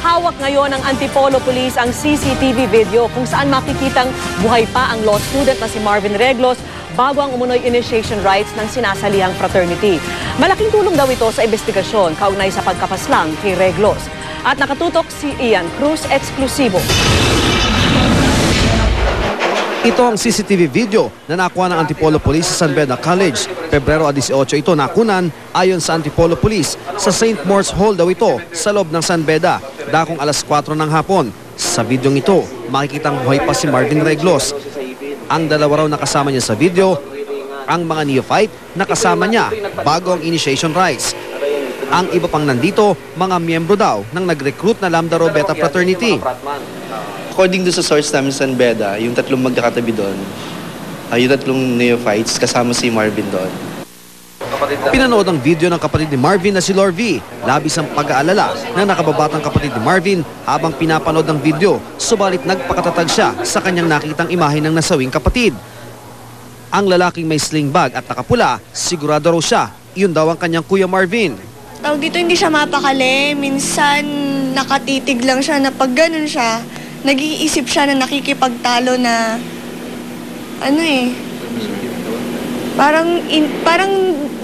Hawak ngayon ng Antipolo Police ang CCTV video kung saan makikitang buhay pa ang law student na si Marvin Reglos bago ang umunoy initiation rites ng sinasalihang fraternity. Malaking tulong daw ito sa investigasyon kaugnay sa pagkapaslang kay Reglos. At nakatutok si Ian Cruz, eksklusibo. Ito ang CCTV video na nakuha ng Antipolo Police sa San Beda College. Pebrero 18 ito nakunan ayon sa Antipolo Police. Sa St. Moritz Hall daw ito sa loob ng San Beda, dakong alas 4 ng hapon. Sa videong ito, makikitang buhay pa si Marvin Reglos. Ang dalawa raw nakasama niya sa video, ang mga neophyte na kasama niya bago ang initiation rites. Ang iba pang nandito, mga miyembro daw ng nag-recruit na Lambda Rho Beta Fraternity. According sa source namin sa San Beda, yung tatlong magkakatabi doon, yung tatlong neophytes, kasama si Marvin doon. Pinanood ang video ng kapatid ni Marvin na si Lorvie. Labis ang pag-aalala na nakababatang kapatid ni Marvin habang pinapanood ang video. Subalit nagpakatatag siya sa kanyang nakitang imahe ng nasawing kapatid. Ang lalaking may sling bag at nakapula, sigurado raw siya. Iyon daw ang kanyang Kuya Marvin. Tawag dito, hindi siya mapakali. Minsan nakatitig lang siya na pag ganun siya, nag-iisip siya na nakikipagtalo na parang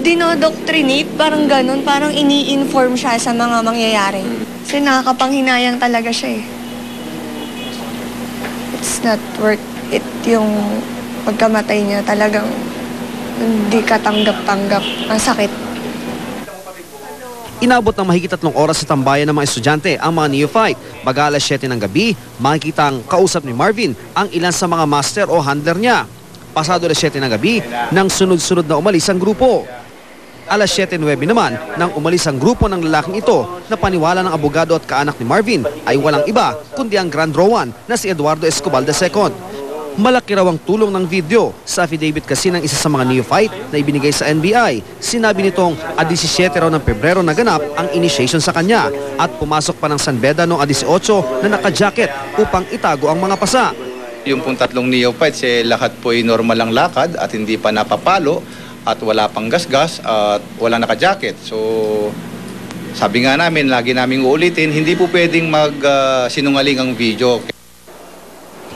dinodoctrinate, parang ganun, parang ini-inform siya sa mga mangyayari. Kasi nakakapanghinayang talaga siya eh. It's not worth it yung pagkamatay niya, talagang hindi katanggap-tanggap. Ang sakit. Inabot ng mahigit 3 oras sa tambayan ng mga estudyante ang mga neophyte. Baga alas 7 ng gabi, makikita ang kausap ni Marvin ang ilan sa mga master o handler niya. Pasado alas 7 ng gabi, nang sunod-sunod na umalis ang grupo. Alas 7:09 naman, nang umalis ang grupo ng lalaking ito na paniwala ng abogado at kaanak ni Marvin ay walang iba kundi ang Grand Rowan na si Eduardo Escobar II. Malaki raw ang tulong ng video. Sa affidavit kasi ng isa sa mga neophyte na ibinigay sa NBI, sinabi nitong 17 raw ng Pebrero naganap ang initiation sa kanya at pumasok pa ng San Beda noong 18 na naka-jacket upang itago ang mga pasa. Yung pong tatlong neophytes, lahat po ay normal ang lakad at hindi pa napapalo at wala pang gasgas at wala naka-jacket. So sabi nga namin, lagi namin uulitin, hindi po pwedeng sinungaling ang video.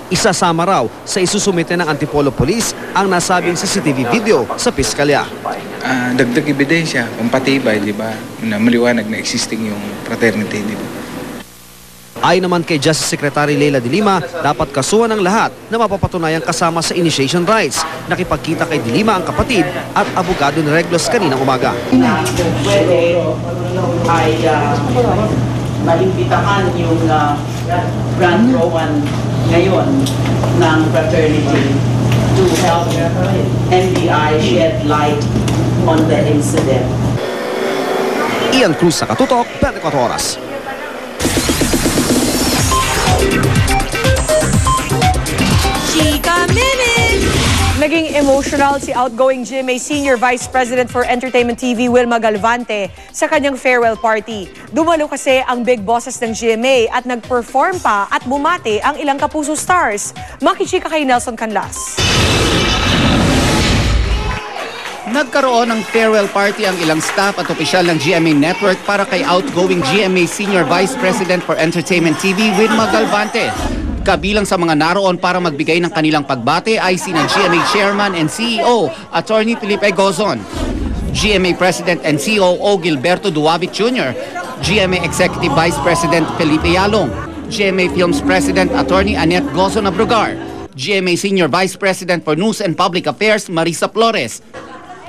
Isasama raw sa isusumite ng Antipolo Police ang nasabing CCTV video sa piskalya. Dagdag ebidensya, pampatibay, di ba? Na maliwanag na existing yung fraternity, di ba? Ayon naman kay Justice Secretary Leila De Lima, dapat kasuhan ng lahat na mapapatunayang kasama sa initiation rites. Nakipagkita kay De Lima ang kapatid at abogado ni Reglos kaninang umaga. Pwede ay malimpitahan yung Grand Rowan ngayon ng fraternity to help NBI shed light on the incident. Ian Cruz sa Katutok, 24 Oras. Chika Minute! Naging emotional si outgoing GMA Senior Vice President for Entertainment TV Wilma Galvante sa kanyang farewell party. Dumalo kasi ang big bosses ng GMA at nag-perform pa at bumati ang ilang kapuso stars. Makichika kay Nelson Canlas. Nagkaroon ng farewell party ang ilang staff at opisyal ng GMA Network para kay outgoing GMA Senior Vice President for Entertainment TV Wilma Galvante. Kabilang sa mga naroon para magbigay ng kanilang pagbate ay sina GMA Chairman and CEO, Attorney Felipe Gozon, GMA President and COO Gilberto Duavit Jr., GMA Executive Vice President Felipe Yalong, GMA Films President Attorney Annette Gozon Abrugar, GMA Senior Vice President for News and Public Affairs Marisa Flores,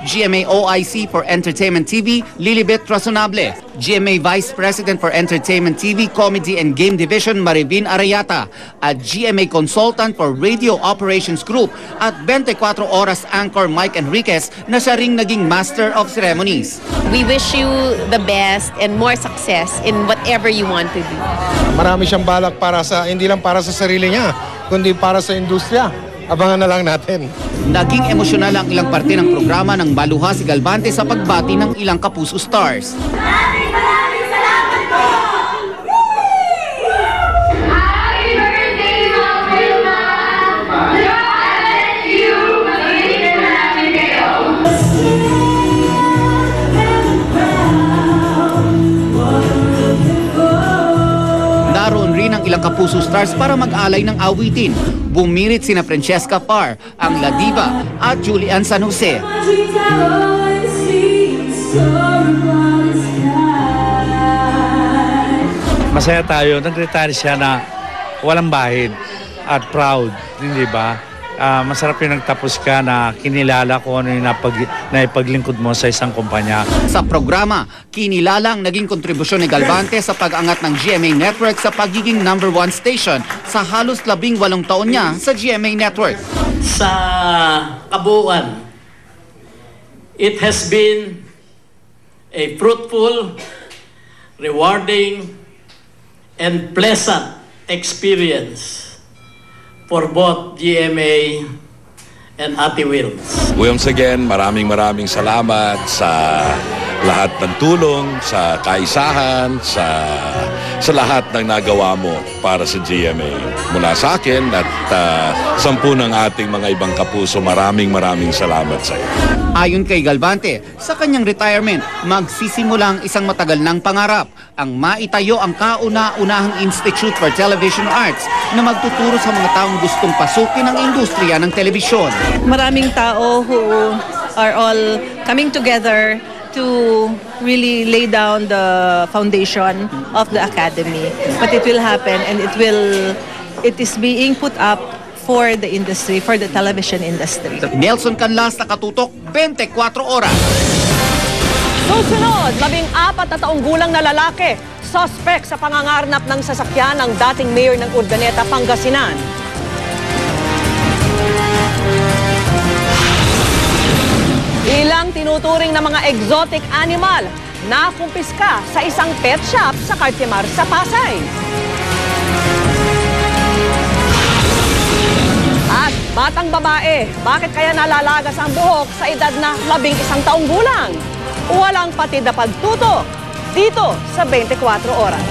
GMA OIC for Entertainment TV, Lilibet Razonable, GMA Vice President for Entertainment TV, Comedy and Game Division, Marivin Arayata, at GMA Consultant for Radio Operations Group at 24 Oras Anchor Mike Enriquez na siya ring naging Master of Ceremonies. We wish you the best and more success in whatever you want to do. Marami siyang balak hindi lang para sa sarili niya, kundi para sa industriya. Abangan na lang natin. Naging emosyonal ang ilang parte ng programa nang maluha si Galvante sa pagbati ng ilang kapuso stars. Maraming salamat po! Happy birthday, Ma'am Wilma! God bless you! Mag-ibig na namin kayo! naroon rin ang ilang Kapuso stars para mag-alay ng awitin. Bumirit sina Francesca Parr, ang La Diva at Julian San Jose. Masaya tayo, nag-retire siya na walang bahid at proud, hindi ba? Masarap yung nagtapos ka na kinilala kung ano yung naipaglingkod mo sa isang kumpanya. Sa programa, kinilala ang naging kontribusyon ni Galvante sa pag-angat ng GMA Network sa pagiging #1 station sa halos 18 taon niya sa GMA Network. Sa kabuuan, it has been a fruitful, rewarding, and pleasant experience for both GMA and Ate Wilms. Once again, maraming salamat sa lahat ng tulong, sa kaisahan, sa lahat ng nagawa mo para sa GMA. Mula sa akin at 10 ng ating mga ibang kapuso, maraming salamat sa iyo. Ayon kay Galvante, sa kanyang retirement, magsisimula ang isang matagal ng pangarap, ang maitayo ang kauna-unahang Institute for Television Arts na magtuturo sa mga taong gustong pasukin ang industriya ng telebisyon. Maraming tao who are all coming together to really lay down the foundation of the academy. But it will happen and it is being put up for the industry, for the television industry. Nelson Canlas, nakatutok, 24 oras. Susunod, 14 na taong gulang na lalaki, suspect sa pangangarnap ng sasakyan ng dating mayor ng Urdaneta, Pangasinan. Ilang tinuturing na mga exotic animal na kumpiska sa isang pet shop sa Cartimar sa Pasay. At batang babae, bakit kaya nalalagas ang buhok sa edad na 11 taong gulang? Walang patid na pagtutok dito sa 24 oras.